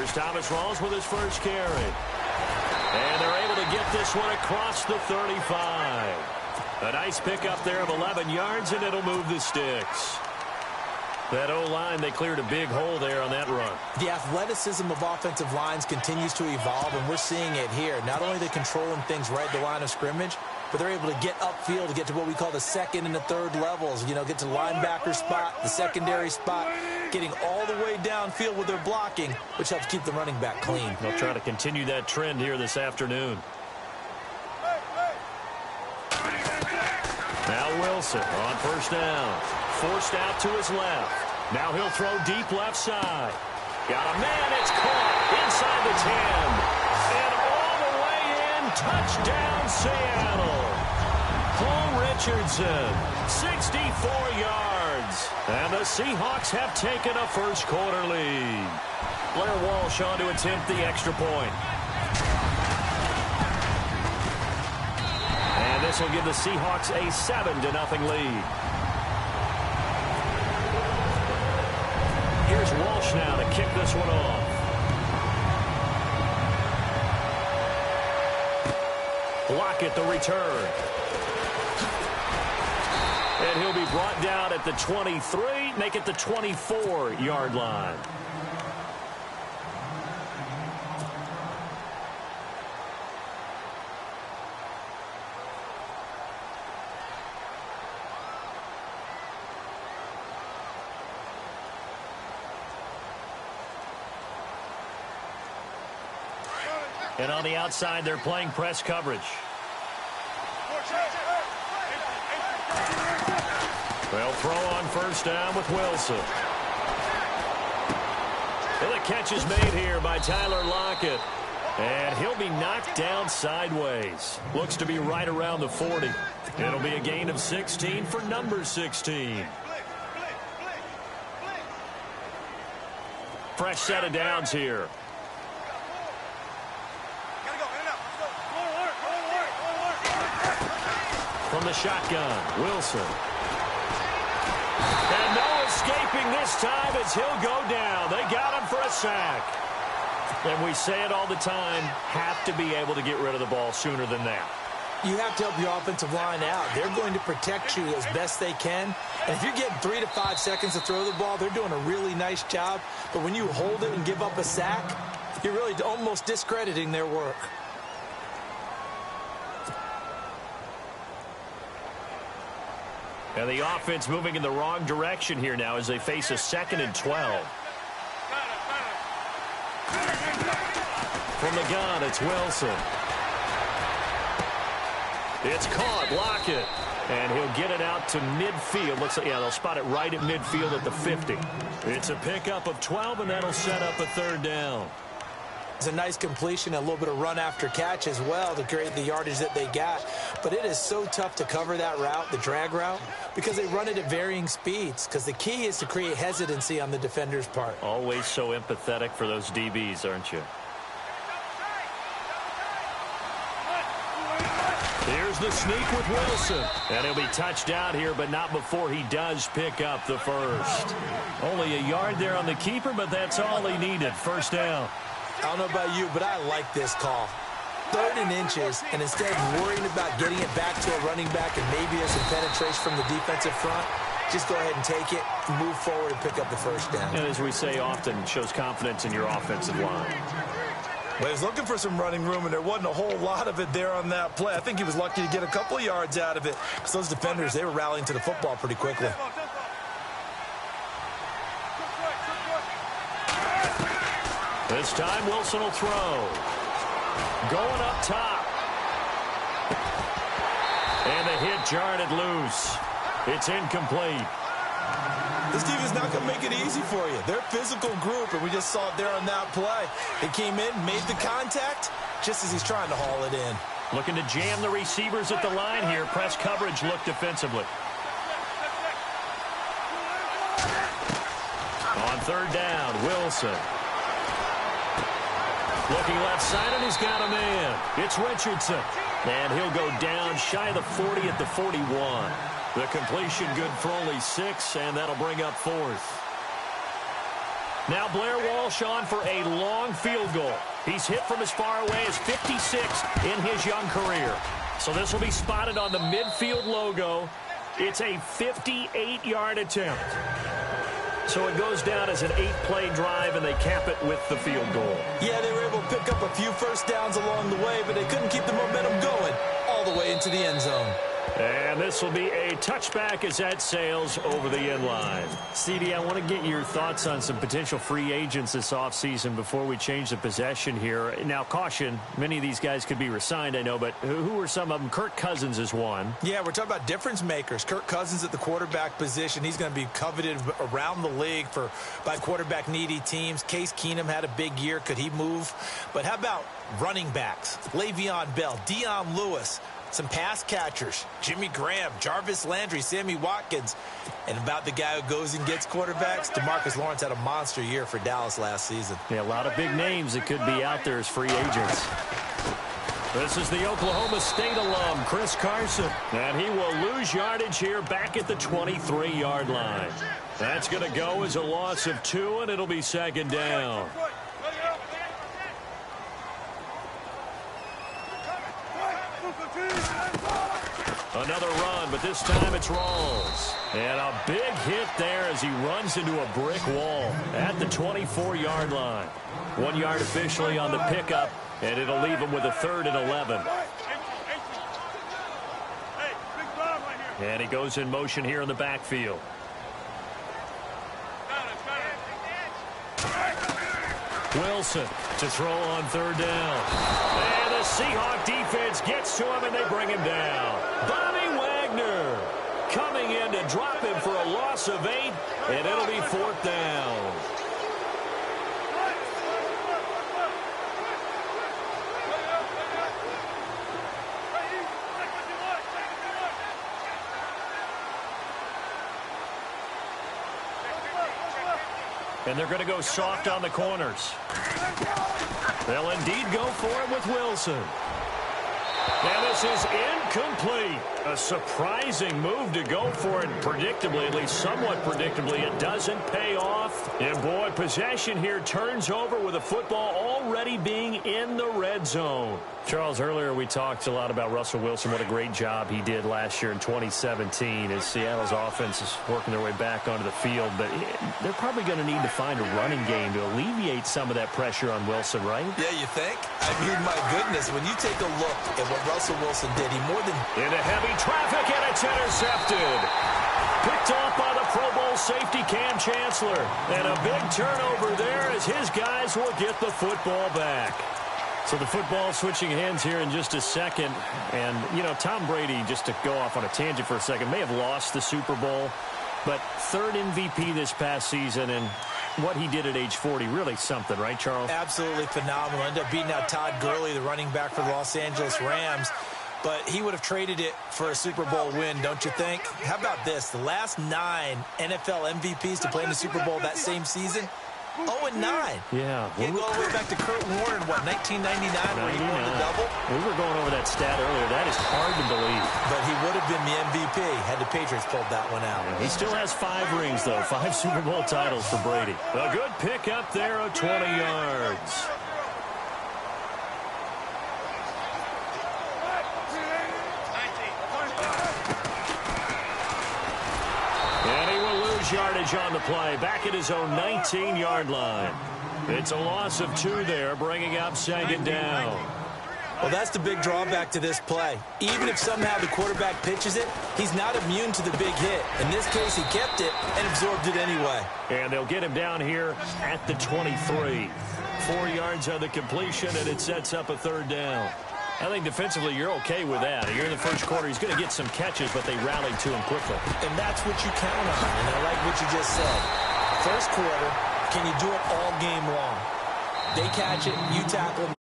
Here's Thomas Rawls with his first carry. And they're able to get this one across the 35. A nice pickup there of 11 yards, and it'll move the sticks. That O-line, they cleared a big hole there on that run. The athleticism of offensive lines continues to evolve, and we're seeing it here. Not only are they controlling things right at the line of scrimmage, but they're able to get upfield to get to what we call the second and the third levels. You know, get to the linebacker spot, the secondary spot, getting all the way downfield with their blocking, which helps keep the running back clean. They'll try to continue that trend here this afternoon. Now Wilson on first down. Forced out to his left. Now he'll throw deep left side. Got a man. It's caught inside the 10. And all the way in. Touchdown, Seattle. Paul Richardson, 64 yards. And the Seahawks have taken a first-quarter lead. Blair Walsh on to attempt the extra point. And this will give the Seahawks a 7-0 lead. Here's Walsh now to kick this one off. Lockett the return. And he'll be brought down at the 23, make it the 24-yard line. And on the outside, they're playing press coverage. They'll throw on first down with Wilson. And the catch is made here by Tyler Lockett. And he'll be knocked down sideways. Looks to be right around the 40. It'll be a gain of 16 for number 16. Fresh set of downs here. From the shotgun, Wilson. And no escaping this time as he'll go down. They got him for a sack. And we say it all the time, have to be able to get rid of the ball sooner than that. You have to help your offensive line out. They're going to protect you as best they can. And if you're getting 3 to 5 seconds to throw the ball, they're doing a really nice job. But when you hold it and give up a sack, you're really almost discrediting their work. And the offense moving in the wrong direction here now as they face a 2nd and 12. From the gun, it's Wilson. It's caught, Lockett. And he'll get it out to midfield. Looks like, yeah, they'll spot it right at midfield at the 50. It's a pickup of 12, and that'll set up a 3rd down. It's a nice completion, a little bit of run after catch as well to create the yardage that they got. But it is so tough to cover that route, the drag route, because they run it at varying speeds. Because the key is to create hesitancy on the defender's part. Always so empathetic for those DBs, aren't you? Here's the sneak with Wilson. And he'll be touched down here, but not before he does pick up the first. Only a yard there on the keeper, but that's all he needed. First down. I don't know about you, but I like this call. 3rd and inches, and instead of worrying about getting it back to a running back and maybe there's some penetration from the defensive front, just go ahead and take it, move forward, and pick up the first down. And as we say often, shows confidence in your offensive line. Well, he was looking for some running room, and there wasn't a whole lot of it there on that play. I think he was lucky to get a couple of yards out of it because those defenders, they were rallying to the football pretty quickly. This time, Wilson will throw. Going up top. And the hit jarred it loose. It's incomplete. This team is not going to make it easy for you. They're a physical group, and we just saw it there on that play. They came in, made the contact, just as he's trying to haul it in. Looking to jam the receivers at the line here. Press coverage look defensively. On 3rd down, Wilson. Looking left side, and he's got a man. It's Richardson. And he'll go down shy of the 40 at the 41. The completion good for only 6, and that'll bring up 4th. Now Blair Walsh on for a long field goal. He's hit from as far away as 56 in his young career. So this will be spotted on the midfield logo. It's a 58-yard attempt. So it goes down as an 8-play drive, and they cap it with the field goal. Yeah, they were able to pick up a few first downs along the way, but they couldn't keep the momentum going all the way into the end zone. And this will be a touchback as that sails over the end line. CD, I want to get your thoughts on some potential free agents this offseason before we change the possession here. Now, caution, many of these guys could be re-signed, I know, but who are some of them? Kirk Cousins is one. Yeah, we're talking about difference makers. Kirk Cousins at the quarterback position. He's going to be coveted around the league by quarterback-needy teams. Case Keenum had a big year. Could he move? But how about running backs? Le'Veon Bell, Dion Lewis, some pass catchers, Jimmy Graham, Jarvis Landry, Sammy Watkins. And about the guy who goes and gets quarterbacks, DeMarcus Lawrence had a monster year for Dallas last season. Yeah, a lot of big names that could be out there as free agents. This is the Oklahoma State alum, Chris Carson. And he will lose yardage here back at the 23-yard line. That's going to go as a loss of 2, and it'll be second down. Another run, but this time it's Rawls. And a big hit there as he runs into a brick wall at the 24-yard line. 1 yard officially on the pickup, and it'll leave him with a 3rd and 11. And he goes in motion here in the backfield. Wilson to throw on 3rd down. And the Seahawk defense gets to him, and they bring him down. Bobby Wagner coming in to drop him for a loss of 8, and it'll be 4th down. And they're going to go soft on the corners. They'll indeed go for it with Wilson. And this is incomplete. A surprising move to go for it predictably, at least somewhat predictably. It doesn't pay off. And, boy, possession here turns over with a football already being in the red zone. Charles, earlier we talked a lot about Russell Wilson, what a great job he did last year in 2017 as Seattle's offense is working their way back onto the field. But they're probably going to need to find a running game to alleviate some of that pressure on Wilson, right? Yeah, you think? I mean, my goodness, when you take a look at what Russell Wilson did, he more than... Into heavy traffic, and it's intercepted. Picked off by the Pro Bowl safety Cam Chancellor. And a big turnover there as his guys will get the football back. So the football switching hands here in just a second. And, you know, Tom Brady, just to go off on a tangent for a second, may have lost the Super Bowl. But 3rd MVP this past season, and what he did at age 40, really something, right, Charles? Absolutely phenomenal. Ended up beating out Todd Gurley, the running back for the Los Angeles Rams. But he would have traded it for a Super Bowl win, don't you think? How about this? The last 9 NFL MVPs to play in the Super Bowl that same season, 0-9. Yeah. You go all the way back to Kurt Warner in, what, 1999 where he won the double? We were going over that stat earlier. That is hard to believe. But he would have been the MVP had the Patriots pulled that one out. Yeah, he still has 5 rings, though. 5 Super Bowl titles for Brady. A good pick up there of 20 yards. Yardage on the play, back at his own 19-yard line. It's a loss of 2 there, bringing up 2nd down. Well, that's the big drawback to this play. Even if somehow the quarterback pitches it, he's not immune to the big hit. In this case, he kept it and absorbed it anyway. And they'll get him down here at the 23. 4 yards on the completion, and it sets up a 3rd down. I think defensively you're okay with that. You're in the first quarter. He's going to get some catches, but they rallied to him quickly. And that's what you count on. And I like what you just said. First quarter, can you do it all game long? They catch it, you tackle them.